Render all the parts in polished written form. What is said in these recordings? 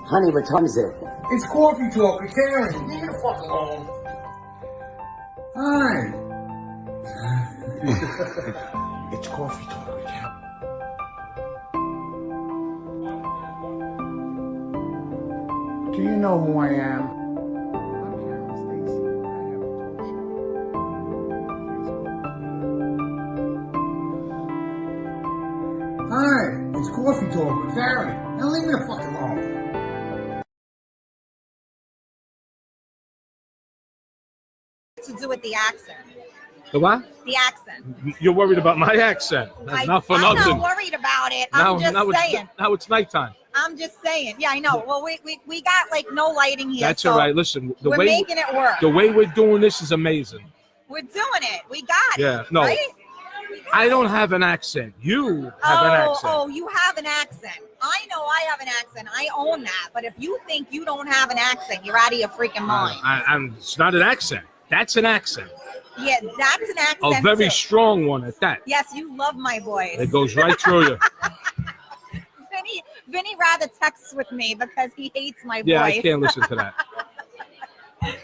Honey, what time is it? It's coffee talk with Karen. Leave me the fuck alone. Hi. It's coffee talk with Karen. Do you know who I am? Hi. It's coffee talk with Karen. Now leave me the fuck alone. To do with the accent. The what? The accent. You're worried about my accent. Not for I'm nothing. not worried about it. Now, I'm just saying. Now it's nighttime. I'm just saying. Yeah, I know. Well, we got like no lighting here. That's so all right. Listen, we're making it work. The way we're doing this is amazing. We're doing it. We got it. Yeah, no. Right? I don't have an accent. You have an accent. Oh, you have an accent. I know I have an accent. I own that. But if you think you don't have an accent, you're out of your freaking mind. It's not an accent. That's an accent. Yeah, that's an accent. A very too. strong one at that. Yes, you love my voice. It goes right through you. Vinny rather texts with me because he hates my Yeah, voice. I can't listen to that.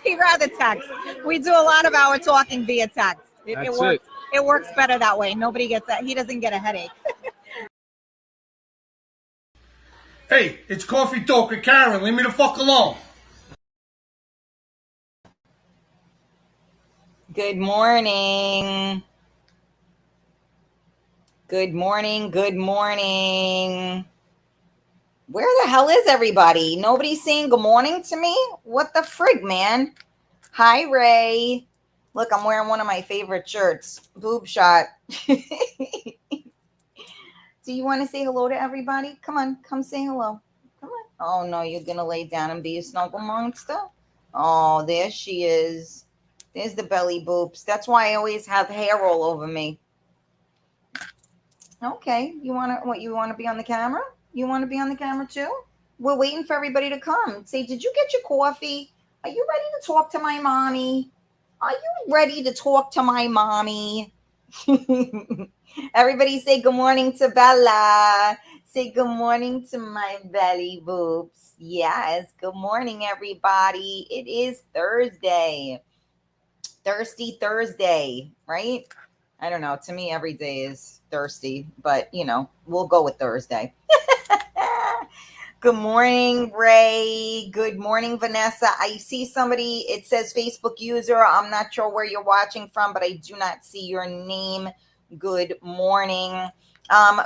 He rather text. We do a lot of our talking via text. That's it. It works better that way. Nobody gets that. He doesn't get a headache. Hey, it's coffee talk with Karen. Leave me the fuck alone. Good morning. Good morning. Good morning. Where the hell is everybody? Nobody's saying good morning to me? What the frig, man? Hi, Ray. Look, I'm wearing one of my favorite shirts. Boob shot. Do you want to say hello to everybody? Come on, come say hello. Come on. Oh, no, you're going to lay down and be a snuggle monster? Oh, there she is. There's the belly boobs. That's why I always have hair all over me. Okay, you want to be on the camera? You want to be on the camera too? We're waiting for everybody to come. Say, did you get your coffee? Are you ready to talk to my mommy? Are you ready to talk to my mommy? Everybody say good morning to Bella. Say good morning to my belly boobs. Yes, good morning, everybody. It is Thursday. Thirsty Thursday, right? I don't know. To me, every day is thirsty, but, we'll go with Thursday. Good morning, Ray. Good morning, Vanessa. I see somebody, it says Facebook user. I'm not sure where you're watching from, but I do not see your name. Good morning.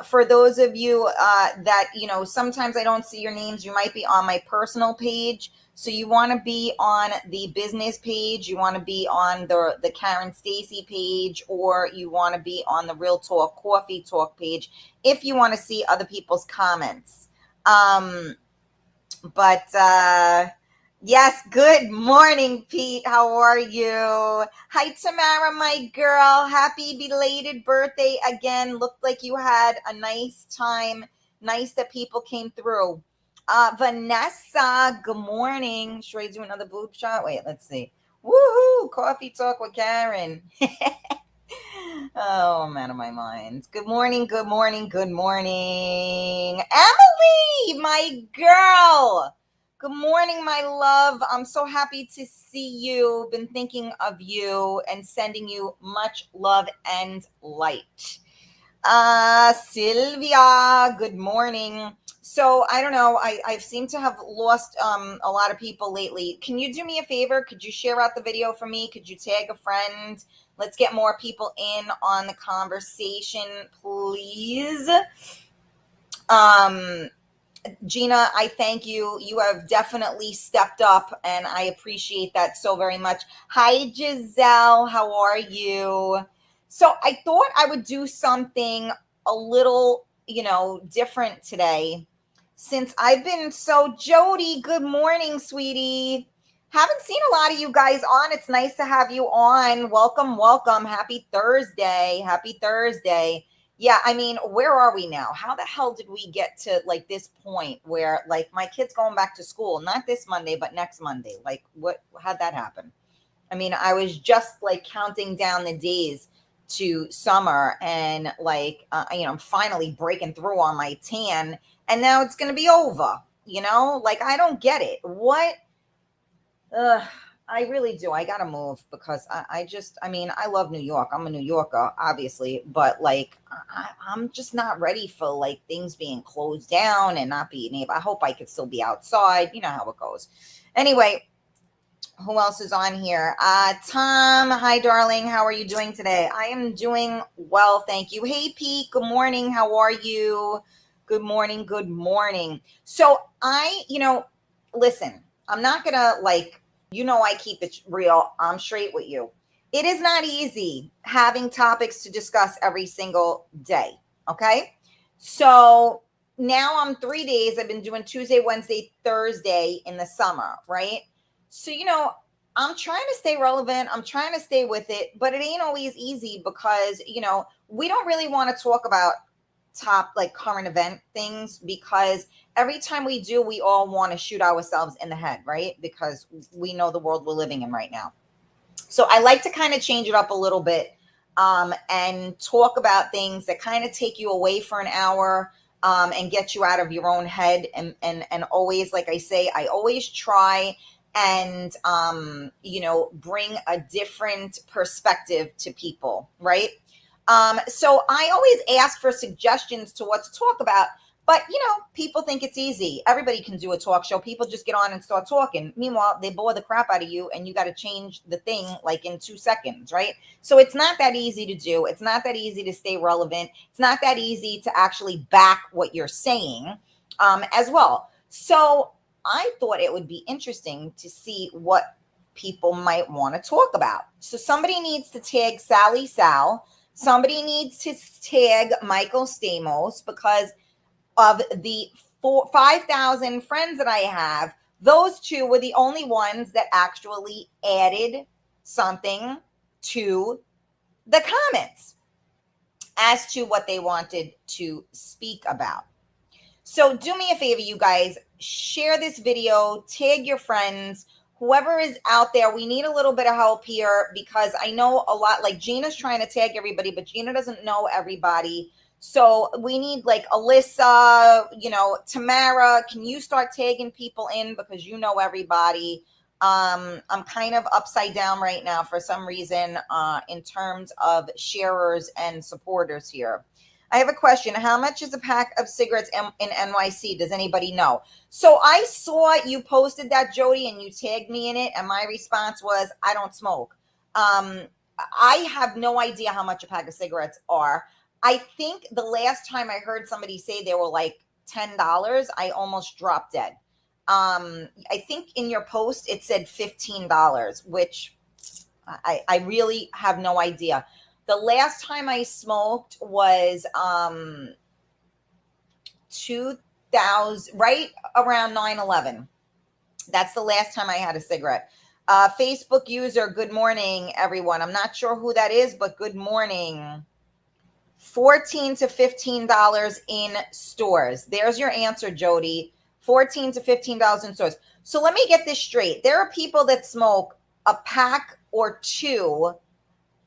For those of you that, sometimes I don't see your names, you might be on my personal page. So you want to be on the business page, you want to be on the Karen Stacy page, or you want to be on the Real Talk Coffee Talk page if you want to see other people's comments. Yes, good morning, Pete. How are you? Hi, Tamara, my girl. Happy belated birthday again. Looked like you had a nice time. Nice that people came through. Vanessa, good morning. Should I do another boob shot? Wait, let's see. Woohoo! Coffee talk with Karen. Oh, I'm out of my mind. Good morning, good morning, good morning. Emily, my girl. Good morning, my love. I'm so happy to see you. Been thinking of you and sending you much love and light. Sylvia, good morning. So I don't know. I seem to have lost a lot of people lately. Can you do me a favor? Could you share out the video for me? Could you tag a friend? Let's get more people in on the conversation, please. Gina, I thank you. You have definitely stepped up, and I appreciate that so very much. Hi, Giselle. How are you? So I thought I would do something a little, different today. Since I've been Jody, good morning, sweetie. Haven't seen a lot of you guys on. It's nice to have you on. Welcome, welcome. Happy Thursday. Happy Thursday. Yeah, I mean, where are we now? How the hell did we get to this point where my kid's going back to school, not this Monday, but next Monday? How'd that happen? I mean, I was just counting down the days to summer and I'm finally breaking through on my tan, and now it's going to be over. You know, like, I don't get it. What? Ugh, I really do. I gotta move because I mean, I love New York. I'm a New Yorker, obviously, but like, I'm just not ready for like things being closed down and not being able. I hope I could still be outside. You know how it goes. Anyway, who else is on here? Tom, hi, darling. How are you doing today? I am doing well, thank you. Hey, Pete. Good morning. How are you? Good morning. Good morning. So listen, I'm not gonna like, I keep it real. I'm straight with you. It is not easy having topics to discuss every single day. Okay. So now I'm 3 days. I've been doing Tuesday, Wednesday, Thursday in the summer, right? So, I'm trying to stay relevant. I'm trying to stay with it, but it ain't always easy because, we don't really want to talk about top like current event things because every time we do, we all want to shoot ourselves in the head, right? Because we know the world we're living in right now. So I like to kind of change it up a little bit and talk about things that kind of take you away for an hour and get you out of your own head. And always, like I say, I always try and bring a different perspective to people, right? So I always ask for suggestions to what to talk about, but people think it's easy. Everybody can do a talk show. People just get on and start talking. Meanwhile, they bore the crap out of you and you got to change the thing like in 2 seconds, right? So it's not that easy to do. It's not that easy to stay relevant. It's not that easy to actually back what you're saying as well. So I thought it would be interesting to see what people might want to talk about. So somebody needs to tag Sally Sal. Somebody needs to tag Michael Stamos because of the 5,000 friends that I have, those two were the only ones that actually added something to the comments as to what they wanted to speak about. So do me a favor, you guys, share this video, tag your friends, whoever is out there. We need a little bit of help here because I know a lot, like Gina's trying to tag everybody, but Gina doesn't know everybody. So we need like Alyssa, Tamara, can you start tagging people in because you know everybody? I'm kind of upside down right now for some reason in terms of sharers and supporters here. I have a question. How much is a pack of cigarettes in NYC? Does anybody know? So I saw you posted that, Jody, and you tagged me in it. And my response was, I don't smoke. I have no idea how much a pack of cigarettes are. I think the last time I heard somebody say they were like $10, I almost dropped dead. I think in your post, it said $15, which I really have no idea. The last time I smoked was 2000, right around 9/11. That's the last time I had a cigarette. Facebook user, good morning, everyone. I'm not sure who that is, but good morning. $14 to $15 in stores. There's your answer, Jody. $14 to $15 in stores. So let me get this straight. There are people that smoke a pack or two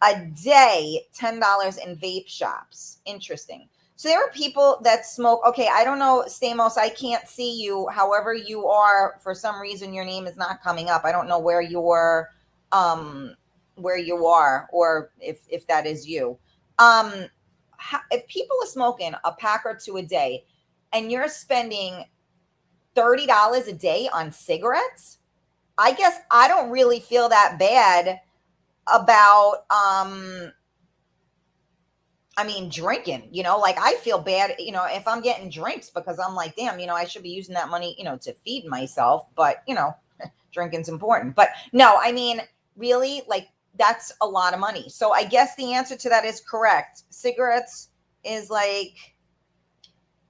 a day, $10 in vape shops. Interesting. So there are people that smoke. Okay, I don't know, Stamos, I can't see you. However you are, for some reason, your name is not coming up. I don't know where you are, or if that is you. If people are smoking a pack or two a day and you're spending $30 a day on cigarettes, I guess I don't really feel that bad about drinking, like I feel bad, if I'm getting drinks because I'm like, damn, I should be using that money, to feed myself, but drinking's important. But no, really, like, that's a lot of money. So I guess the answer to that is correct. Cigarettes is like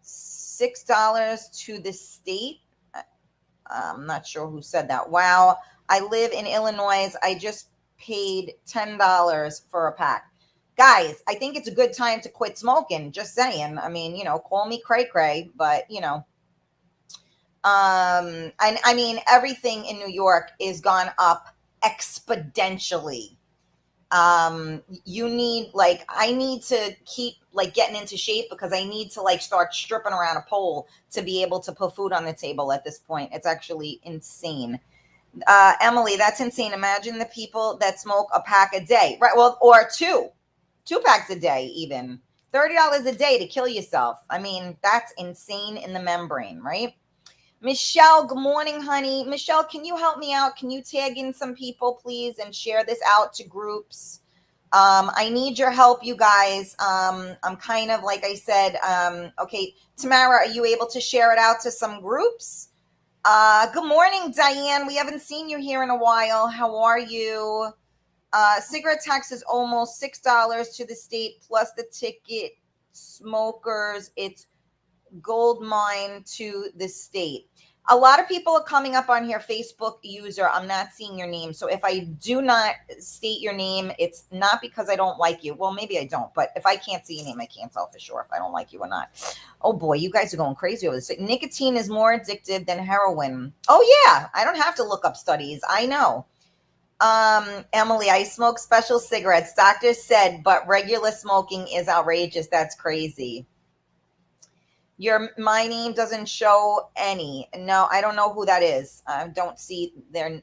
$6 to the state. I'm not sure who said that. Wow. I live in Illinois. I just paid $10 for a pack. Guys, I think it's a good time to quit smoking. Just saying. Call me cray cray, but everything in New York is gone up exponentially. You need, like, I need to keep like getting into shape because I need to like start stripping around a pole to be able to put food on the table at this point. It's actually insane. Emily, that's insane. Imagine the people that smoke a pack a day, right? Well, or two packs a day, even $30 a day to kill yourself. I mean, that's insane in the membrane, right? Michelle, good morning, honey. Michelle, can you help me out? Can you tag in some people, please, and share this out to groups? I need your help, you guys. I'm kind of, like I said, okay, Tamara, are you able to share it out to some groups? Good morning, Diane. We haven't seen you here in a while. How are you? Cigarette tax is almost $6 to the state plus the ticket. Smokers, it's gold mine to the state. A lot of people are coming up on here. Facebook user, I'm not seeing your name. So if I do not state your name, it's not because I don't like you. Well, maybe I don't, but if I can't see your name, I can't tell for sure if I don't like you or not. Oh boy, you guys are going crazy over this. Nicotine is more addictive than heroin. Oh yeah, I don't have to look up studies. I know. Emily, I smoke special cigarettes. Doctors said, but regular smoking is outrageous. That's crazy. My name doesn't show any. No, I don't know who that is. I don't see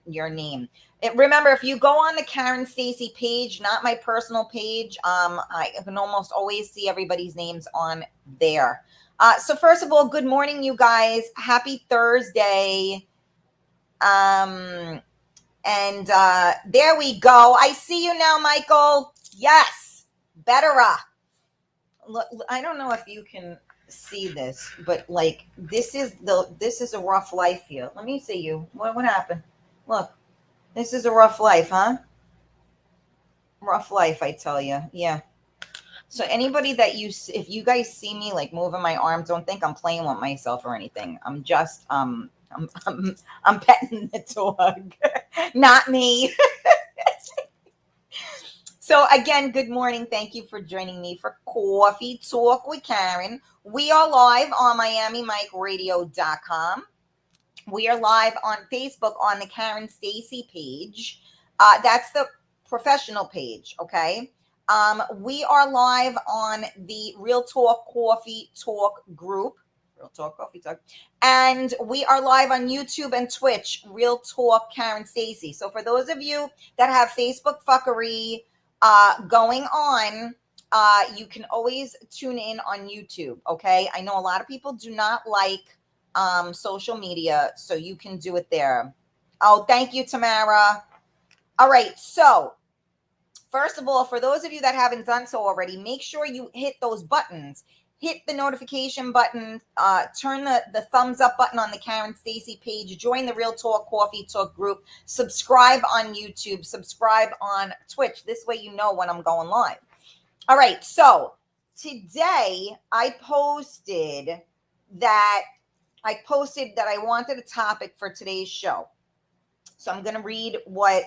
your name. Remember, if you go on the Karen Stacy page, not my personal page, I can almost always see everybody's names on there. So first of all, good morning, you guys. Happy Thursday. And there we go. I see you now, Michael. Yes, better. Look, I don't know if you can see this, but like this is a rough life here. Let me see you. What happened? Look, this is a rough life, huh? Rough life, I tell you. Yeah. So anybody that if you guys see me like moving my arms, don't think I'm playing with myself or anything. I'm just I'm petting the dog, not me. So again, good morning. Thank you for joining me for Coffee Talk with Karen. We are live on MiamiMikeRadio.com. We are live on Facebook on the Karen Stacy page. That's the professional page, okay? We are live on the Real Talk Coffee Talk group. Real Talk Coffee Talk. And we are live on YouTube and Twitch, Real Talk Karen Stacy. So for those of you that have Facebook fuckery going on, you can always tune in on YouTube, okay? I know a lot of people do not like social media, so you can do it there. Oh, thank you, Tamara. All right, so first of all, for those of you that haven't done so already, make sure you hit those buttons. Hit the notification button, turn the thumbs up button on the Karen Stacy page, join the Real Talk Coffee Talk group, subscribe on YouTube, subscribe on Twitch. This way you know when I'm going live. All right, so today I posted that I wanted a topic for today's show. So I'm going to read what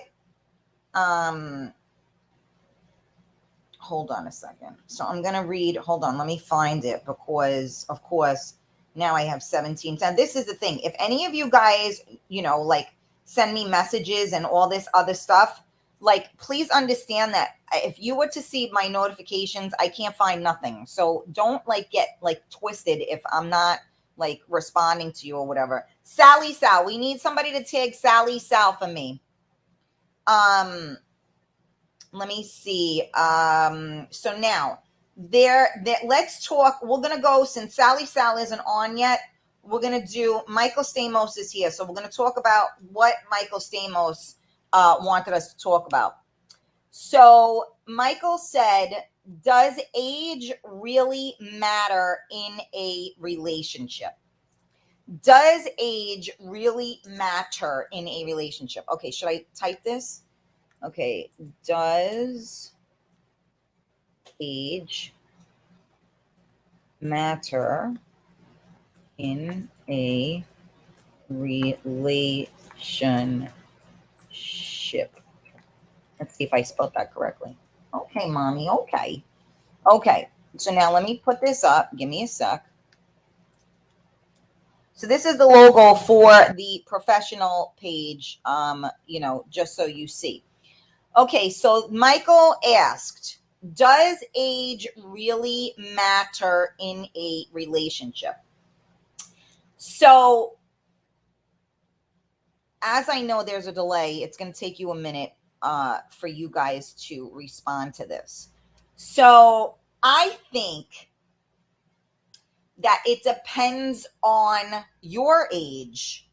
hold on a second. So I'm going to read, hold on, let me find it because, of course, now I have 17. And this is the thing. If any of you guys, like send me messages and all this other stuff, like, please understand that if you were to see my notifications, I can't find nothing. So don't like get like twisted if I'm not like responding to you or whatever. Sally Sal, we need somebody to tag Sally Sal for me. Let me see. So now let's talk. We're going to go, since Sally Sal isn't on yet, we're going to do, Michael Stamos is here. So we're going to talk about what Michael Stamos wanted us to talk about. So Michael said, does age really matter in a relationship? Does age really matter in a relationship? Okay, should I type this? Okay, does age matter in a relationship? Let's see if I spelled that correctly. Okay, mommy, okay. Okay, so now let me put this up. Give me a sec. So this is the logo for the professional page, just so you see. Okay, so Michael asked, does age really matter in a relationship? So, as I know there's a delay, it's going to take you a minute for you guys to respond to this. So, I think that it depends on your age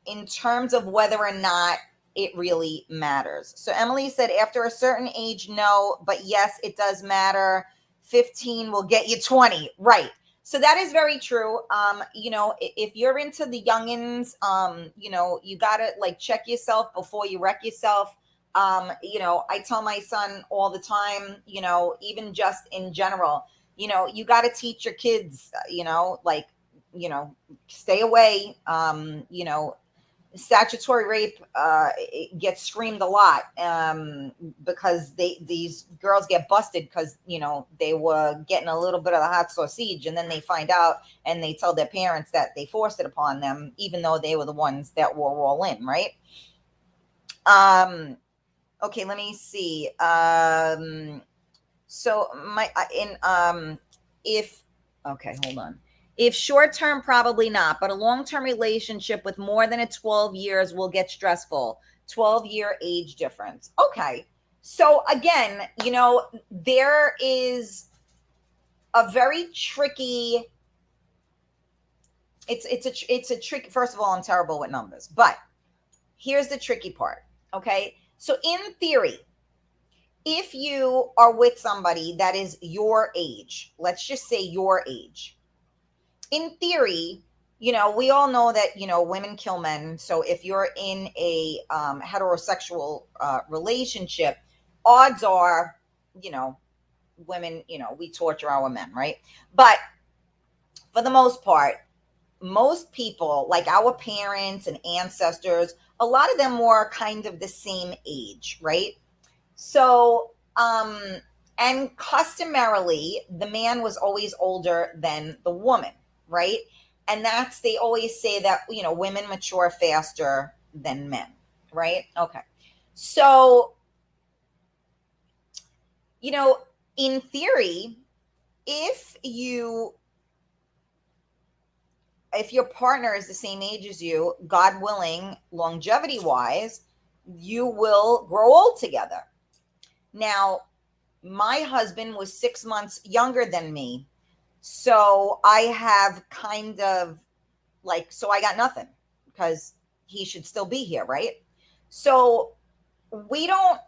in terms of whether or not it really matters. So Emily said, after a certain age, no, but yes, it does matter. 15 will get you 20. Right. So that is very true. If you're into the youngins, you got to like check yourself before you wreck yourself. I tell my son all the time, even just in general, you got to teach your kids, stay away. Statutory rape it gets screamed a lot because these girls get busted because they were getting a little bit of the hot sausage, and then they find out and they tell their parents that they forced it upon them, even though they were the ones that were all in, right? Okay, let me see. So if okay, hold on. If short term, probably not, but a long term relationship with more than 12 years will get stressful. 12-year age difference. Okay. So again, there is a very tricky, it's a trick. First of all, I'm terrible with numbers, but here's the tricky part. Okay. So in theory, if you are with somebody that is your age, let's just say your age, in theory, we all know that, women kill men. So if you're in a heterosexual relationship, odds are, women, we torture our men, right? But for the most part, most people, like our parents and ancestors, a lot of them were kind of the same age, right? So, and customarily, the man was always older than the woman, right? And they always say that, women mature faster than men, right? Okay. So, in theory, if your partner is the same age as you, God willing, longevity wise, you will grow old together. Now, my husband was 6 months younger than me. So I have kind of so I got nothing because he should still be here, right? So we don't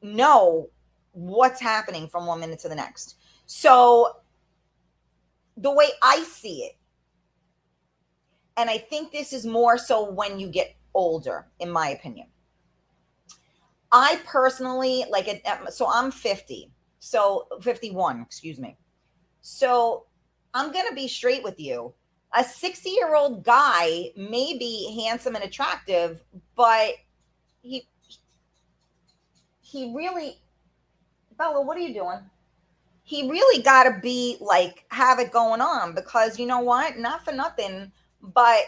know what's happening from 1 minute to the next. So the way I see it, and I think this is more so when you get older, in my opinion. I personally like it. So I'm 50. So 51, excuse me. So I'm going to be straight with you. A 60-year-old guy may be handsome and attractive, but he really, Bella, what are you doing? He really got to be have it going on, because you know what? Not for nothing, but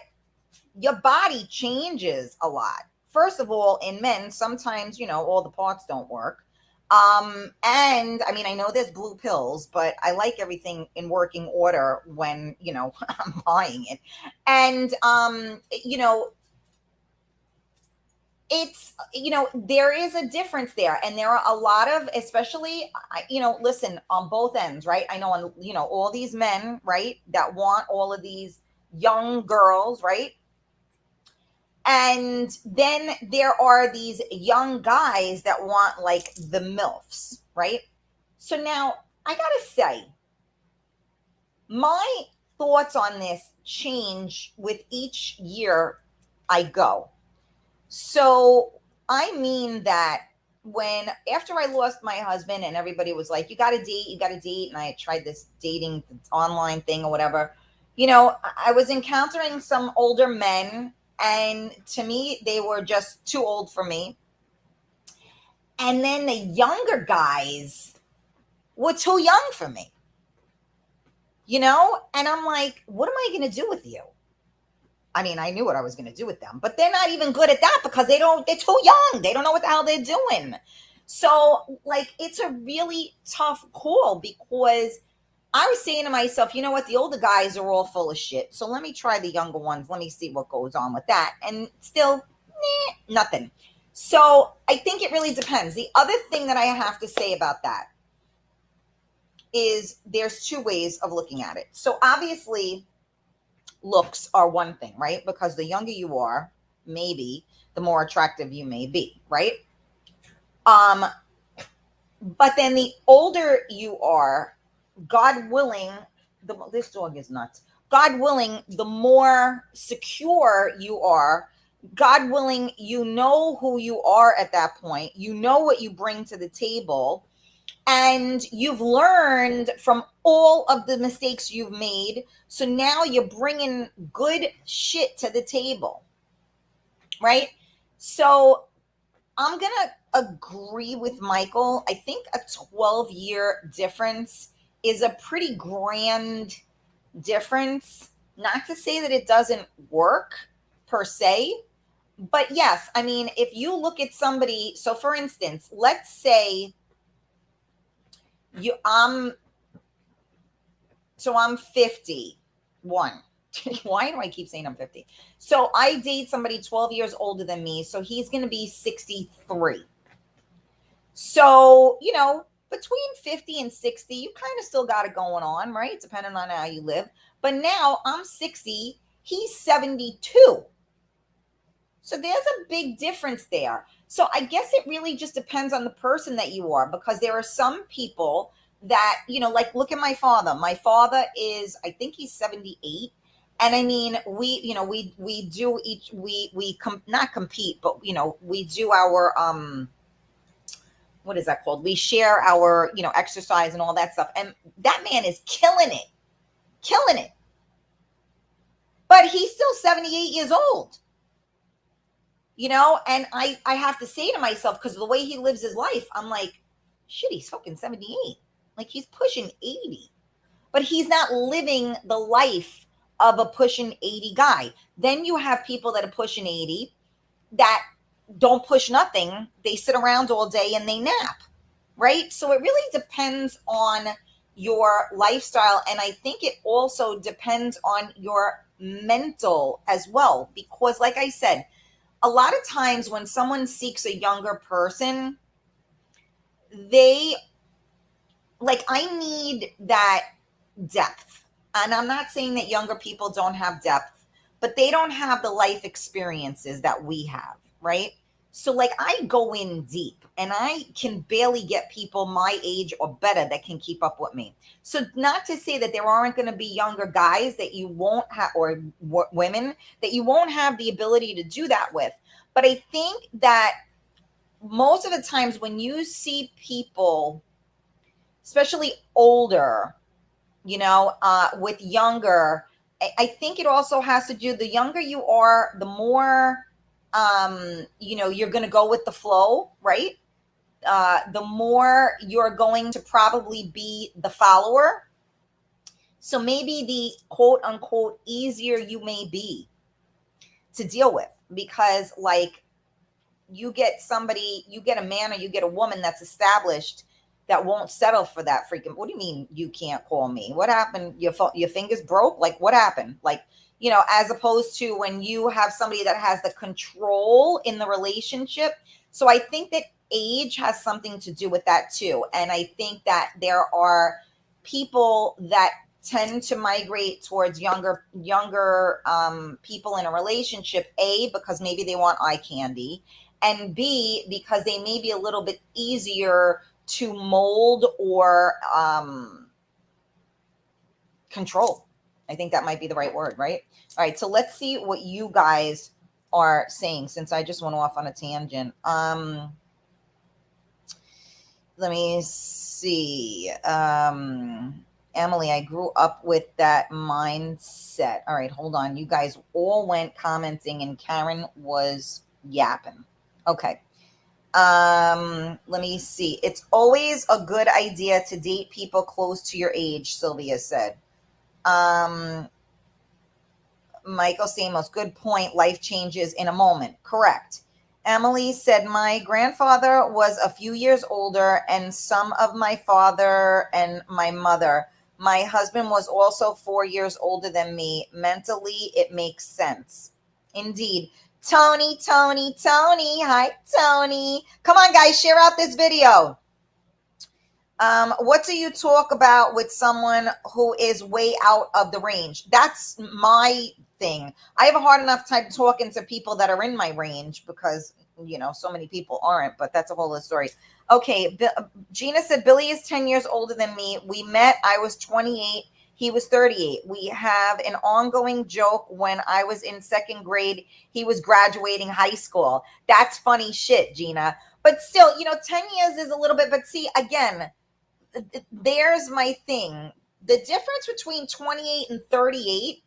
your body changes a lot. First of all, in men, sometimes, all the parts don't work. And I mean, I know there's blue pills, but I like everything in working order when, I'm buying it. And, it's, there is a difference there. And there are a lot of, especially, listen, on both ends, right? I know, on, all these men, right, that want all of these young girls, right? And then there are these young guys that want the MILFs, right? So now I gotta say, my thoughts on this change with each year I go. So I mean that after I lost my husband and everybody was like, you gotta date. And I tried this dating online thing or whatever, I was encountering some older men. And to me, they were just too old for me. And then the younger guys were too young for me, And I'm like, what am I going to do with you? I mean, I knew what I was going to do with them, but they're not even good at that because they're too young. They don't know what the hell they're doing. So like, it's a really tough call because I was saying to myself, you know what? The older guys are all full of shit. So let me try the younger ones. Let me see what goes on with that. And still, nothing. So I think it really depends. The other thing that I have to say about that is there's two ways of looking at it. So obviously, looks are one thing, right? Because the younger you are, maybe the more attractive you may be, right? But then the older you are, God willing, this dog is nuts. God willing, the more secure you are, God willing, you know who you are at that point. You know what you bring to the table. And you've learned from all of the mistakes you've made. So now you're bringing good shit to the table, right? So I'm going to agree with Michael. I think a 12-year difference is a pretty grand difference. Not to say that it doesn't work per se, but yes, I mean, if you look at somebody, so for instance, let's say I'm 51. Why do I keep saying I'm 50? So I date somebody 12 years older than me. So he's going to be 63. So, between 50 and 60, you kind of still got it going on, right? Depending on how you live. But now I'm 60, he's 72. So there's a big difference there. So I guess it really just depends on the person that you are, because there are some people that, like, look at my father. My father is, I think he's 78. And I mean, we do not compete, but, we do our, what is that called? We share our, exercise and all that stuff. And that man is killing it. But he's still 78 years old. And I have to say to myself, because of the way he lives his life, I'm like, shit, he's fucking 78. Like, he's pushing 80. But he's not living the life of a pushing 80 guy. Then you have people that are pushing 80 that don't push nothing. They sit around all day and they nap, right? So it really depends on your lifestyle. And I think it also depends on your mental as well. Because like I said, a lot of times when someone seeks a younger person, I need that depth. And I'm not saying that younger people don't have depth, but they don't have the life experiences that we have, right? So I go in deep, and I can barely get people my age or better that can keep up with me. So not to say that there aren't going to be younger guys that you won't have, or women that you won't have the ability to do that with. But I think that most of the times when you see people, especially older, with younger, I think it also has to do, the younger you are, the more, you're going to go with the flow, right? The more you're going to probably be the follower. So maybe the quote unquote easier you may be to deal with, because you get a man or you get a woman that's established that won't settle for that freaking, what do you mean you can't call me? What happened? Your fingers broke? Like, what happened? As opposed to when you have somebody that has the control in the relationship. So I think that age has something to do with that too. And I think that there are people that tend to migrate towards younger people in a relationship, A, because maybe they want eye candy, and B, because they may be a little bit easier to mold or control. I think that might be the right word, right? All right, so let's see what you guys are saying, since I just went off on a tangent. Let me see. Emily, I grew up with that mindset. All right, hold on. You guys all went commenting and Karen was yapping. Okay. Let me see. It's always a good idea to date people close to your age, Sylvia said. Michael Samos, good point. Life changes in a moment. Correct. Emily said, my grandfather was a few years older and some of my father and my mother. My husband was also 4 years older than me. Mentally, it makes sense. Indeed. Tony. Hi, Tony. Come on, guys, share out this video. What do you talk about with someone who is way out of the range? That's my thing. I have a hard enough time talking to people that are in my range because, so many people aren't, but that's a whole other story. Okay. Gina said, Billy is 10 years older than me. We met, I was 28. He was 38. We have an ongoing joke. When I was in second grade, he was graduating high school. That's funny shit, Gina. But still, 10 years is a little bit, but see, again, there's my thing. The difference between 28 and 38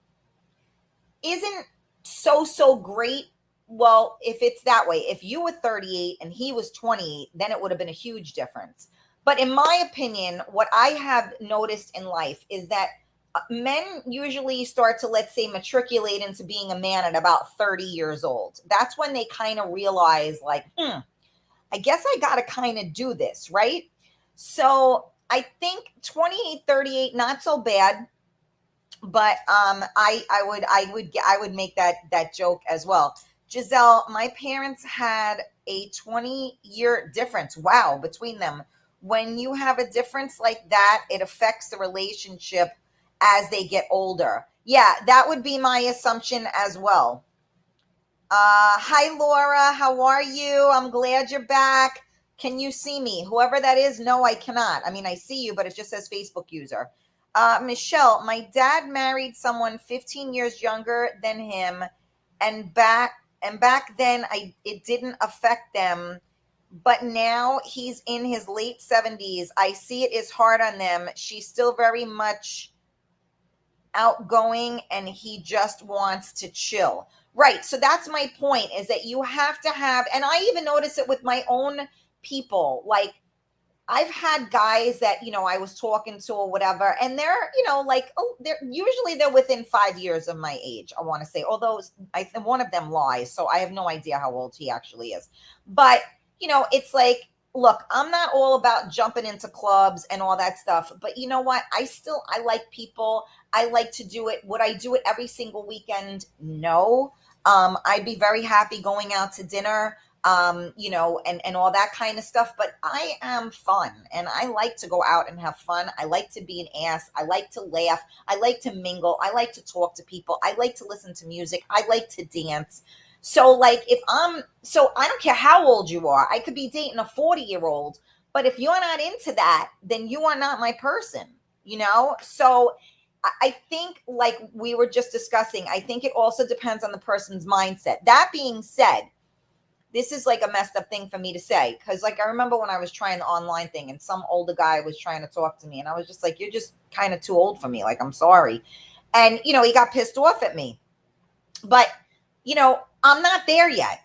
isn't so great. Well, if it's that way, if you were 38 and he was 28, then it would have been a huge difference. But in my opinion, what I have noticed in life is that men usually start to, let's say, matriculate into being a man at about 30 years old. That's when they kind of realize, like, I guess I got to kind of do this, right? So I think 28, 38, not so bad. But I would make that joke as well. Giselle, my parents had a 20-year difference. Wow, between them. When you have a difference like that, it affects the relationship as they get older. Yeah, that would be my assumption as well. Hi, Laura. How are you? I'm glad you're back. Can you see me? Whoever that is, no, I cannot. I mean, I see you, but it just says Facebook user. Michelle, my dad married someone 15 years younger than him, and back then it didn't affect them, but now he's in his late 70s. I see it is hard on them. She's still very much outgoing and he just wants to chill. Right. So that's my point, is that you have to have, and I even notice it with my own people. Like, I've had guys that, I was talking to or whatever, and they're, they're within 5 years of my age, I want to say, although one of them lies. So I have no idea how old he actually is. But, it's like, look, I'm not all about jumping into clubs and all that stuff, but you know what? I like people. I like to do it. Would I do it every single weekend? No. I'd be very happy going out to dinner, and all that kind of stuff. But I am fun and I like to go out and have fun. I like to be an ass. I like to laugh. I like to mingle. I like to talk to people. I like to listen to music. I like to dance. So like I don't care how old you are. I could be dating a 40-year-old, but if you're not into that, then you are not my person, So I think, like we were just discussing, I think it also depends on the person's mindset. That being said, this is like a messed up thing for me to say, because like I remember when I was trying the online thing and some older guy was trying to talk to me and I was just like, you're just kind of too old for me. Like, I'm sorry. And, he got pissed off at me. But, I'm not there yet.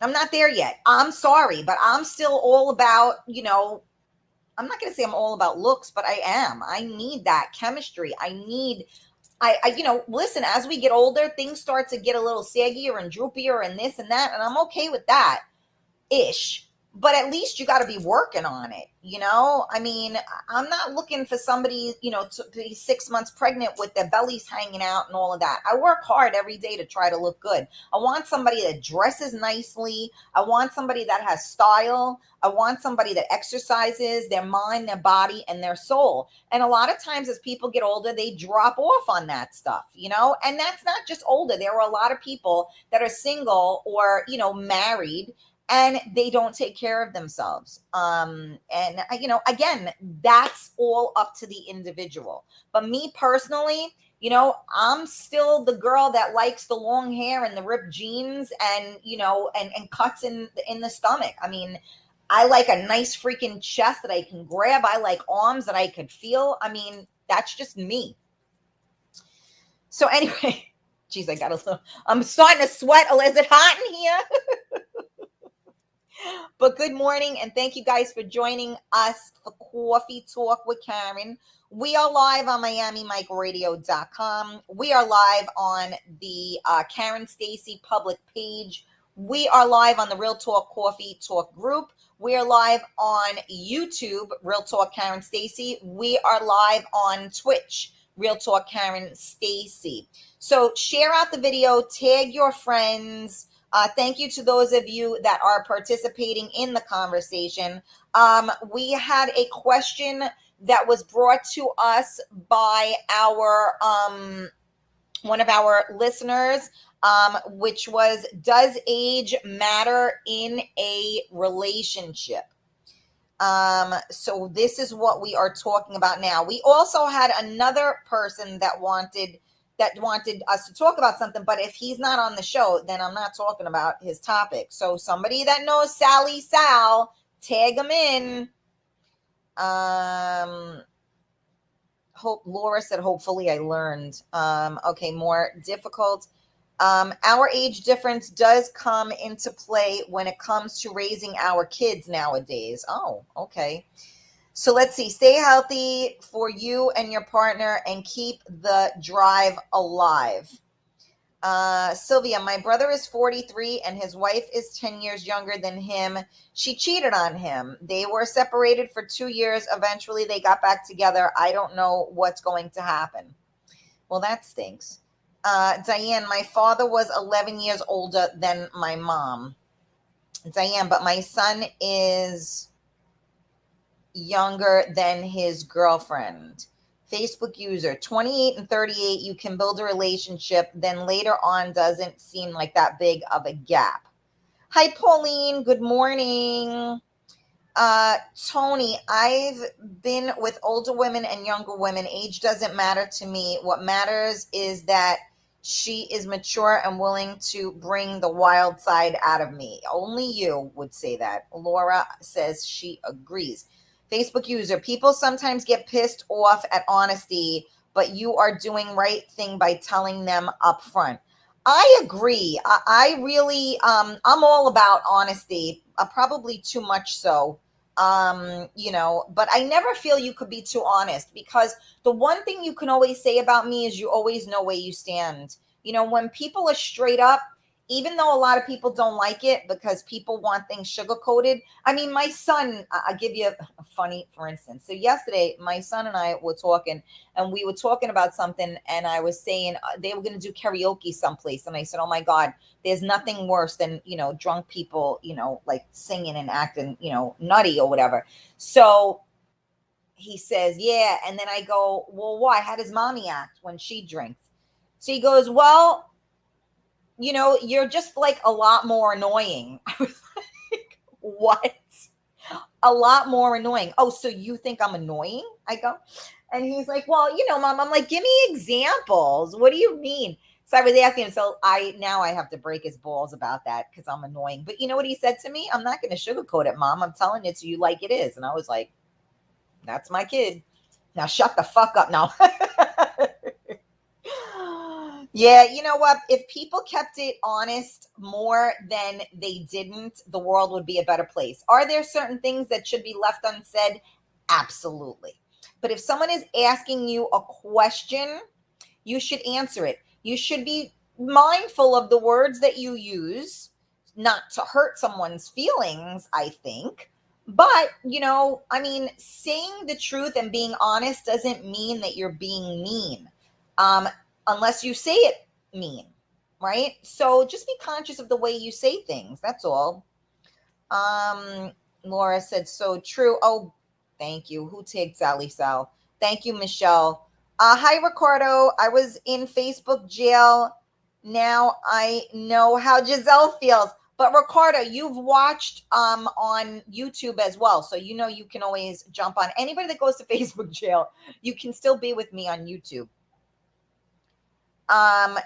I'm sorry, but I'm still all about, I'm not going to say I'm all about looks, but I am. I need that chemistry. Listen, as we get older, things start to get a little saggier and droopier and this and that. And I'm okay with that ish. But at least you got to be working on it. I mean, I'm not looking for somebody, to be 6 months pregnant with their bellies hanging out and all of that. I work hard every day to try to look good. I want somebody that dresses nicely. I want somebody that has style. I want somebody that exercises their mind, their body, and their soul. And a lot of times as people get older, they drop off on that stuff, and that's not just older. There are a lot of people that are single or, married, and they don't take care of themselves. Again, that's all up to the individual. But me personally, I'm still the girl that likes the long hair and the ripped jeans and, and cuts in the stomach. I mean, I like a nice freaking chest that I can grab. I like arms that I could feel. I mean, that's just me. So anyway, geez, I'm starting to sweat. Is it hot in here? But good morning, and thank you guys for joining us for Coffee Talk with Karen. We are live on MiamiMikeRadio.com. We are live on the Karen Stacy public page. We are live on the Real Talk Coffee Talk group. We are live on YouTube, Real Talk Karen Stacy. We are live on Twitch, Real Talk Karen Stacy. So share out the video, tag your friends. Thank you to those of you that are participating in the conversation. We had a question that was brought to us by our one of our listeners, which was, does age matter in a relationship? So this is what we are talking about now. We also had another person that wanted us to talk about something, but if he's not on the show, then I'm not talking about his topic. So somebody that knows Sal, tag him in. Hope Laura said, hopefully I learned. Okay, more difficult. Our age difference does come into play when it comes to raising our kids nowadays. Oh, okay. So let's see. Stay healthy for you and your partner and keep the drive alive. Sylvia, my brother is 43 and his wife is 10 years younger than him. She cheated on him. They were separated for 2 years. Eventually they got back together. I don't know what's going to happen. Well, that stinks. Diane, my father was 11 years older than my mom. Diane, but my son is younger than his girlfriend. Facebook user, 28 and 38, you can build a relationship, then later on doesn't seem like that big of a gap. Hi, Pauline. Good morning. Tony, I've been with older women and younger women. Age doesn't matter to me. What matters is that she is mature and willing to bring the wild side out of me. Only you would say that. Laura says she agrees. Facebook user, people sometimes get pissed off at honesty, but you are doing right thing by telling them up front. I agree. I really, I'm all about honesty, probably too much so, but I never feel you could be too honest, because the one thing you can always say about me is you always know where you stand. When people are straight up, even though a lot of people don't like it because people want things sugar coated. I mean, my son, I'll give you a funny, for instance. So yesterday, my son and I were talking, and we were talking about something, and I was saying they were going to do karaoke someplace. And I said, oh my God, there's nothing worse than, drunk people, like singing and acting, nutty or whatever. So he says, yeah. And then I go, well, why? How does mommy act when she drinks? So he goes, well, you're just like a lot more annoying. I was like, what? A lot more annoying. Oh, so you think I'm annoying? I go. And he's like, well, Mom, I'm like, give me examples. What do you mean? So I was asking him. So now I have to break his balls about that because I'm annoying. But you know what he said to me? I'm not going to sugarcoat it, Mom. I'm telling it to you like it is. And I was like, that's my kid. Now shut the fuck up now. Yeah, you know what? If people kept it honest more than they didn't, the world would be a better place. Are there certain things that should be left unsaid? Absolutely. But if someone is asking you a question, you should answer it. You should be mindful of the words that you use, not to hurt someone's feelings, I think. But, saying the truth and being honest doesn't mean that you're being mean. Unless you say it mean, right? So just be conscious of the way you say things. That's all. Laura said, so true. Oh, thank you. Who tagged Sally Sal? Thank you, Michelle. Hi, Ricardo. I was in Facebook jail. Now I know how Giselle feels. But Ricardo, you've watched on YouTube as well. So you can always jump on. Anybody that goes to Facebook jail, you can still be with me on YouTube.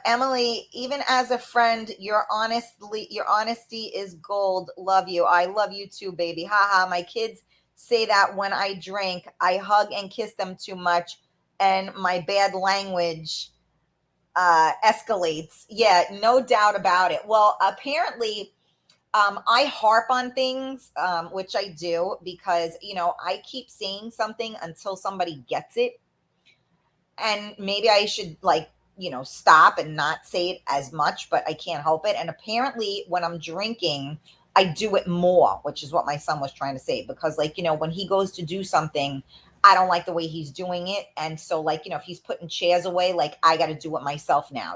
Emily, even as a friend, your honesty is gold. Love you. I love you too, baby. Haha. My kids say that when I drink, I hug and kiss them too much, and my bad language escalates. Yeah, no doubt about it. Well, apparently, I harp on things, which I do because, I keep saying something until somebody gets it. and maybe I should like, stop and not say it as much, but I can't help it. And apparently when I'm drinking, I do it more, which is what my son was trying to say, because like, when he goes to do something, I don't like the way he's doing it. And so like, if he's putting chairs away, like I got to do it myself now,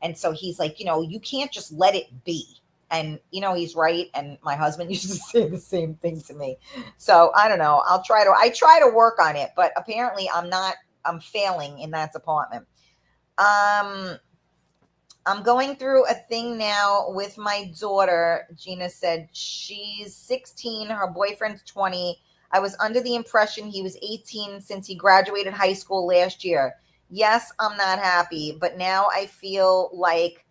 And so he's like, you can't just let it be. And, he's right. And my husband used to say the same thing to me. So I don't know. I try to work on it, but apparently I'm failing in that department. I'm going through a thing now with my daughter. Gina said she's 16. Her boyfriend's 20. I was under the impression he was 18 since he graduated high school last year. Yes, I'm not happy, but now I feel like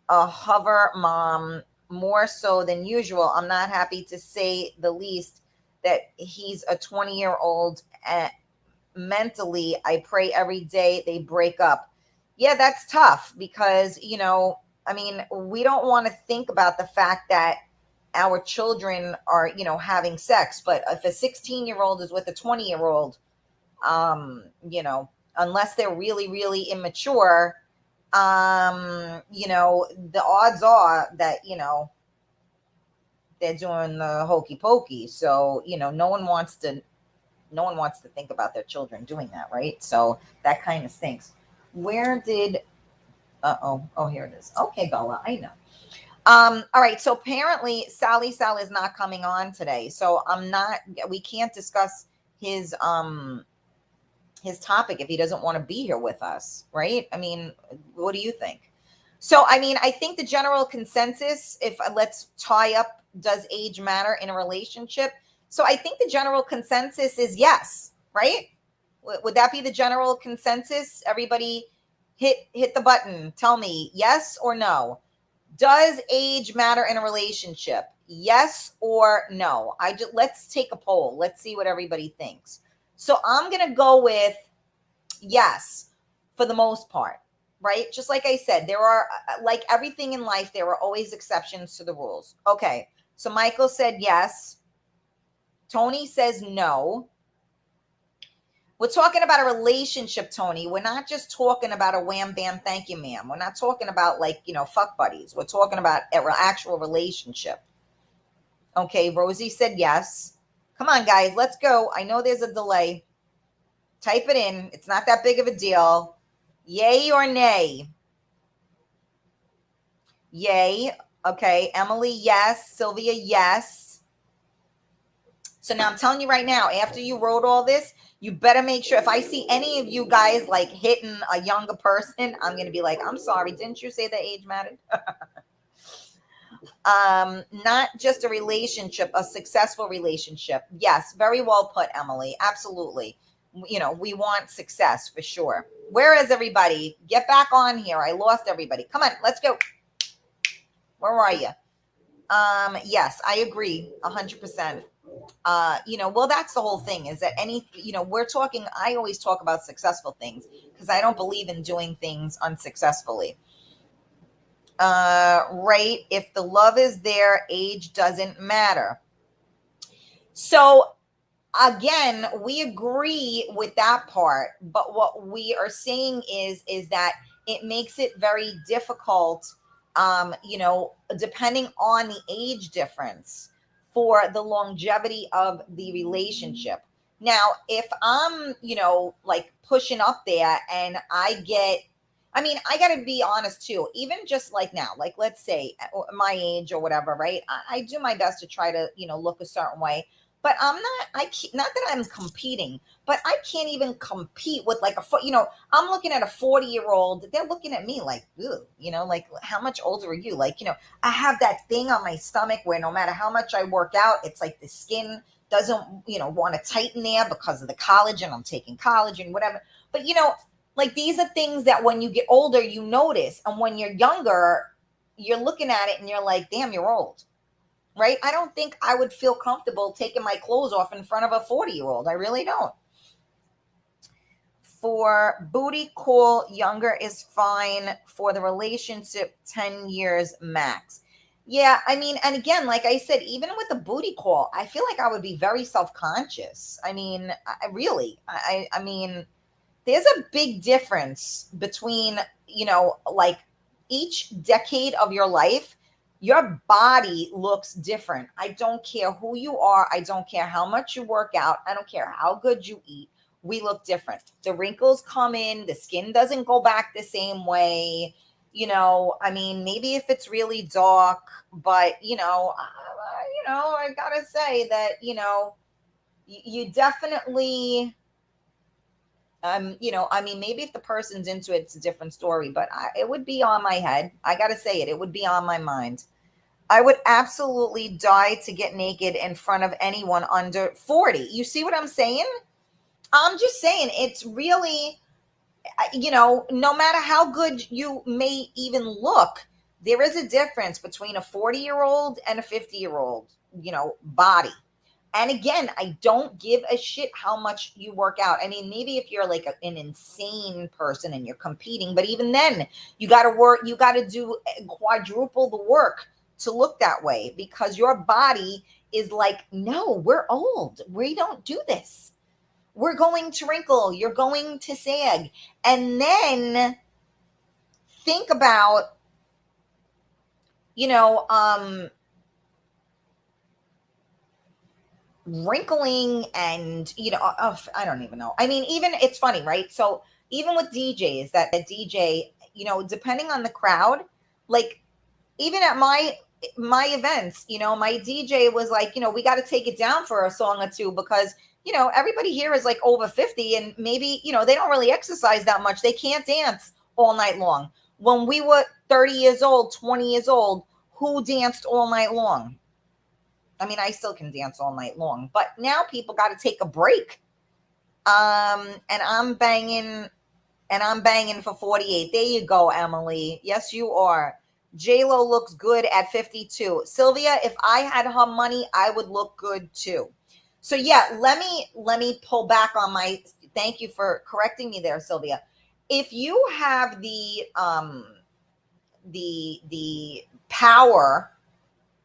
a hover mom more so than usual. I'm not happy, to say the least, that he's a 20-year-old. Mentally, I pray every day they break up. Yeah, that's tough because, we don't want to think about the fact that our children are, having sex. But if a 16-year-old is with a 20-year-old, unless they're really, really immature, the odds are that, they're doing the hokey pokey. So, no one wants to think about their children doing that, right? So that kind of stinks. Where did oh, here it is. Okay, Bella, I know. All right, so apparently Sal is not coming on today. So we can't discuss his topic if he doesn't want to be here with us, right? I mean, what do you think? So, I think the general consensus, let's tie up, does age matter in a relationship? So I think the general consensus is yes, right? Would that be the general consensus? Everybody hit the button. Tell me yes or no. Does age matter in a relationship? Yes or no? Let's take a poll. Let's see what everybody thinks. So I'm going to go with yes for the most part, right? Just like I said, there are, like everything in life, there are always exceptions to the rules. Okay. So Michael said yes. Tony says no. We're talking about a relationship, Tony. We're not just talking about a wham, bam, thank you, ma'am. We're not talking about fuck buddies. We're talking about an actual relationship. Okay, Rosie said yes. Come on, guys, let's go. I know there's a delay. Type it in. It's not that big of a deal. Yay or nay? Yay. Okay, Emily, yes. Sylvia, yes. So now I'm telling you right now, after you wrote all this, you better make sure, if I see any of you guys like hitting a younger person, I'm going to be like, I'm sorry. Didn't you say that age mattered? Not just a relationship, a successful relationship. Yes. Very well put, Emily. Absolutely. We want success for sure. Where is everybody? Get back on here. I lost everybody. Come on, let's go. Where are you? Yes, I agree 100%. Well, that's the whole thing, is that I always talk about successful things because I don't believe in doing things unsuccessfully. Right. If the love is there, age doesn't matter. So again, we agree with that part, but what we are saying is that it makes it very difficult, depending on the age difference, for the longevity of the relationship. Now, if I'm, like pushing up there and I got to be honest too, even just like now, like let's say at my age or whatever, right? I do my best to try to, look a certain way, but not that I'm competing, but I can't even compete with like I'm looking at a 40-year-old. They're looking at me like, ooh, like how much older are you? Like, I have that thing on my stomach where no matter how much I work out, it's like the skin doesn't, want to tighten there because of the collagen. I'm taking collagen, whatever. But, like these are things that when you get older, you notice. And when you're younger, you're looking at it and you're like, damn, you're old. Right? I don't think I would feel comfortable taking my clothes off in front of a 40-year-old. I really don't. For booty call, younger is fine. For the relationship, 10 years max. Yeah, and again, like I said, even with the booty call, I feel like I would be very self-conscious. I mean, there's a big difference between, like each decade of your life, your body looks different. I don't care who you are. I don't care how much you work out. I don't care how good you eat. We look different. The wrinkles come in, the skin doesn't go back the same way. Maybe if it's really dark, but I gotta say that, you definitely, maybe if the person's into it, it's a different story, but it would be on my head. I gotta say it would be on my mind. I would absolutely die to get naked in front of anyone under 40. You see what I'm saying? I'm just saying, it's really, no matter how good you may even look, there is a difference between a 40-year-old and a 50-year-old, body. And again, I don't give a shit how much you work out. I mean, maybe if you're like an insane person and you're competing, but even then, you got to work, you got to do quadruple the work to look that way, because your body is like, no, we're old. We don't do this. We're going to wrinkle. You're going to sag. And then think about, wrinkling and, I don't even know. I mean, even it's funny, right? So even with DJs, that DJ, depending on the crowd, like even at my events, my DJ was like, we got to take it down for a song or two, because everybody here is like over 50, and maybe, they don't really exercise that much. They can't dance all night long. When we were 30 years old, 20 years old, who danced all night long? I mean, I still can dance all night long, but now people got to take a break. And I'm banging for 48. There you go, Emily. Yes, you are. J-Lo looks good at 52. Sylvia, if I had her money, I would look good too. So yeah, let me pull back on my, thank you for correcting me there, Sylvia. If you have the power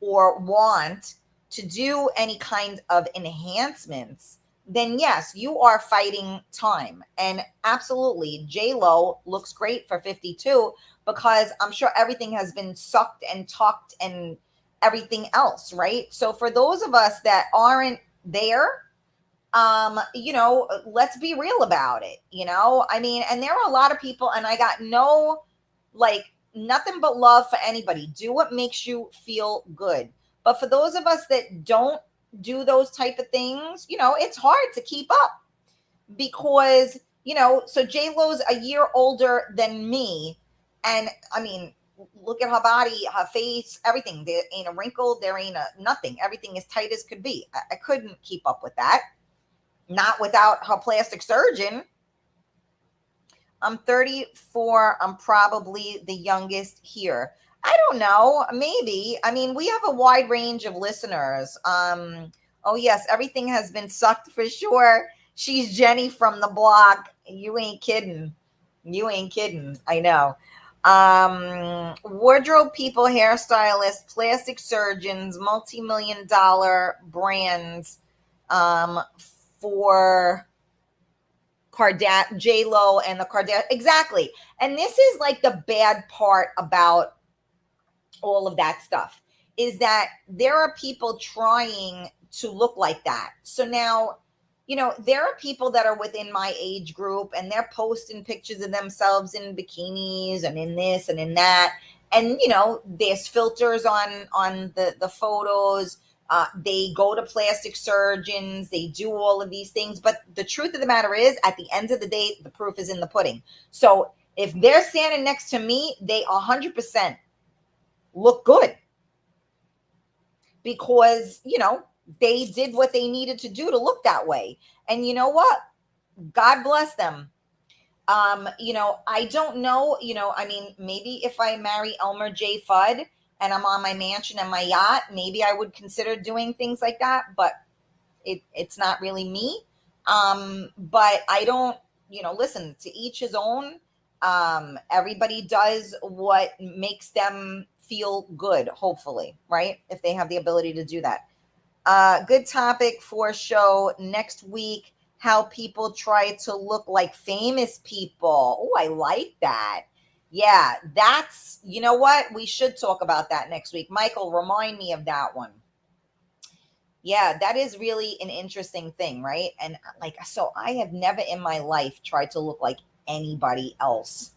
or want to do any kind of enhancements, then yes, you are fighting time. And absolutely, J-Lo looks great for 52, because I'm sure everything has been sucked and tucked and everything else, right? So for those of us that aren't there, let's be real about it, and there are a lot of people, and I got nothing but love for anybody. Do what makes you feel good. But for those of us that don't do those type of things, it's hard to keep up, because, so J-Lo's a year older than me. And I mean, look at her body, her face, everything. There ain't a wrinkle. There ain't nothing. Everything is tight as could be. I couldn't keep up with that. Not without her plastic surgeon. I'm 34. I'm probably the youngest here. I don't know. Maybe. I mean, we have a wide range of listeners. Oh yes, everything has been sucked for sure. She's Jenny from the block. You ain't kidding. I know. Wardrobe people, hairstylists, plastic surgeons, multi-million-dollar brands, for J-Lo and the Kardashians. Exactly. And this is like the bad part about all of that stuff, is that there are people trying to look like that. So now, there are people that are within my age group, and they're posting pictures of themselves in bikinis and in this and in that. And, there's filters on the photos. They go to plastic surgeons. They do all of these things. But the truth of the matter is, at the end of the day, the proof is in the pudding. So if they're standing next to me, they 100% look good, because, they did what they needed to do to look that way. And you know what? God bless them. I don't know, maybe if I marry Elmer J. Fudd and I'm on my mansion and my yacht, maybe I would consider doing things like that, but it's not really me. But I don't, listen, to each his own. Everybody does what makes them feel good, hopefully, right? If they have the ability to do that. Good topic for show next week. how people try to look like famous people. Oh, I like that. Yeah, that's, you know what? We should talk about that next week. Michael, remind me of that one. Yeah, that is really an interesting thing, right? And like, so I have never in my life tried to look like anybody else.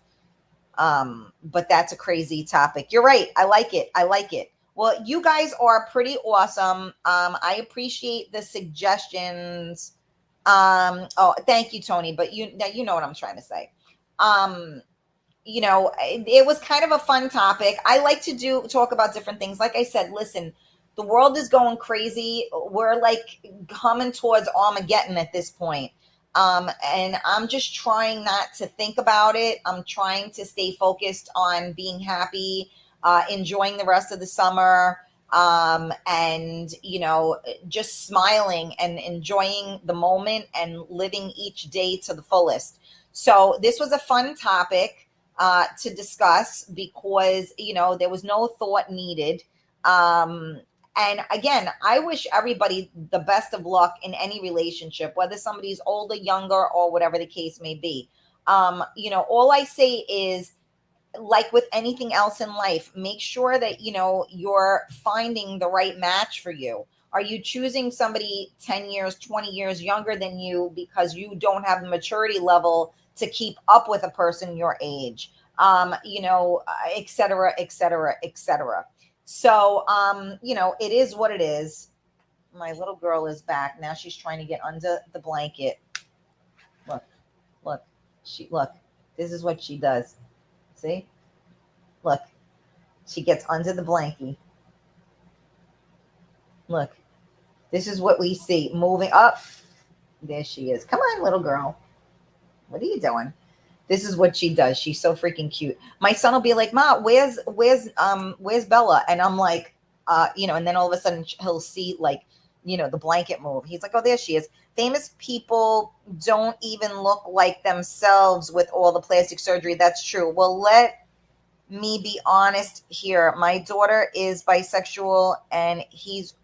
But that's a crazy topic. You're right. I like it. I like it. Well, you guys are pretty awesome. I appreciate the suggestions. Oh, thank you, Tony. But you know what I'm trying to say. It was kind of a fun topic. I like to talk about different things. Like I said, listen, the world is going crazy. We're like coming towards Armageddon at this point. And I'm just trying not to think about it. I'm trying to stay focused on being happy, enjoying the rest of the summer, and just smiling and enjoying the moment and living each day to the fullest. So this was a fun topic to discuss because there was no thought needed. And again, I wish everybody the best of luck in any relationship, whether somebody's older, younger, or whatever the case may be. All I say is, like with anything else in life, make sure that you're finding the right match for you. Are you choosing somebody 10 years, 20 years younger than you because you don't have the maturity level to keep up with a person your age? Et cetera, et cetera, et cetera. So, it is what it is. My little girl is back. Now she's trying to get under the blanket. Look, this is what she does. See? Look, she gets under the blankie. Look, this is what we see moving up. There she is. Come on, little girl. What are you doing? This is what she does. She's so freaking cute. My son will be like, "Ma, where's Bella?" And I'm like, and then all of a sudden he'll see like, the blanket move. He's like, "Oh, there she is." Famous people don't even look like themselves with all the plastic surgery. That's true. Well, let me be honest here. My daughter is bisexual, and he's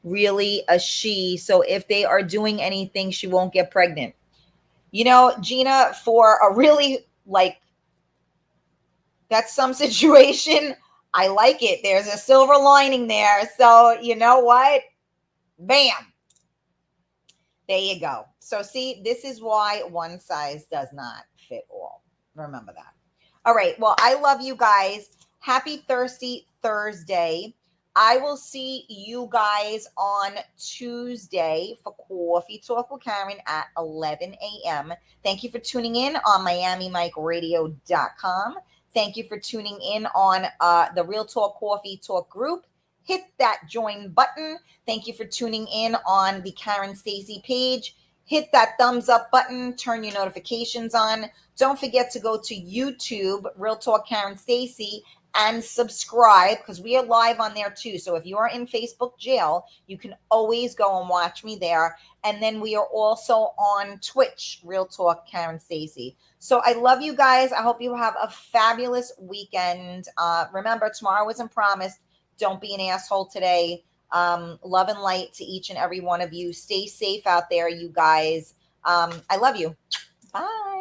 really a she. So if they are doing anything, she won't get pregnant. Gina, for a really that's some situation. I like it. There's a silver lining there. So you know what? Bam. There you go. So see, this is why one size does not fit all. Remember that. All right. Well, I love you guys. Happy Thirsty Thursday. I will see you guys on Tuesday for Coffee Talk with Karen at 11 a.m. Thank you for tuning in on MiamiMikeRadio.com. Thank you for tuning in on the Real Talk Coffee Talk group. Hit that join button. Thank you for tuning in on the Karen Stacy page. Hit that thumbs up button. Turn your notifications on. Don't forget to go to YouTube, Real Talk Karen Stacy, and subscribe because we are live on there too. So if you are in Facebook jail, you can always go and watch me there. And then we are also on Twitch, Real Talk Karen Stacy. So I love you guys. I hope you have a fabulous weekend. Remember, tomorrow isn't promised. Don't be an asshole today. Love and light to each and every one of you. Stay safe out there, you guys. I love you. Bye.